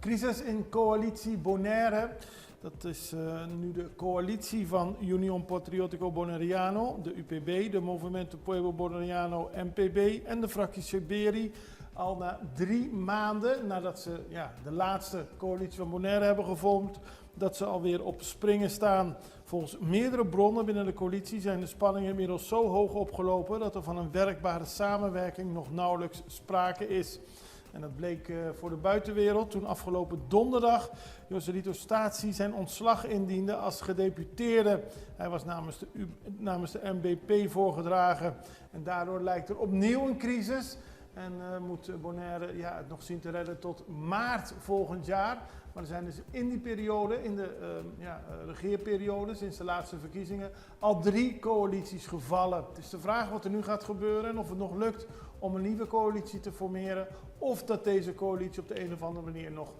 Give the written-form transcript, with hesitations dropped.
Crisis in coalitie Bonaire. Dat is nu de coalitie van Unión Patriótico Bonaireano, de UPB, de Movimento Pueblo Bonaireano MPB en de fractie Seberi. Al na 3 maanden nadat ze de laatste coalitie van Bonaire hebben gevormd, dat ze alweer op springen staan. Volgens meerdere bronnen binnen de coalitie zijn de spanningen inmiddels zo hoog opgelopen dat er van een werkbare samenwerking nog nauwelijks sprake is. En dat bleek voor de buitenwereld toen afgelopen donderdag Joselito Staci zijn ontslag indiende als gedeputeerde. Hij was namens de MBP voorgedragen en daardoor lijkt er opnieuw een crisis. En moet Bonaire het nog zien te redden tot maart volgend jaar. Maar er zijn dus in die periode, in de regeerperiode, sinds de laatste verkiezingen, al 3 coalities gevallen. Het is de vraag wat er nu gaat gebeuren en of het nog lukt om een nieuwe coalitie te formeren. Of dat deze coalitie op de een of andere manier nog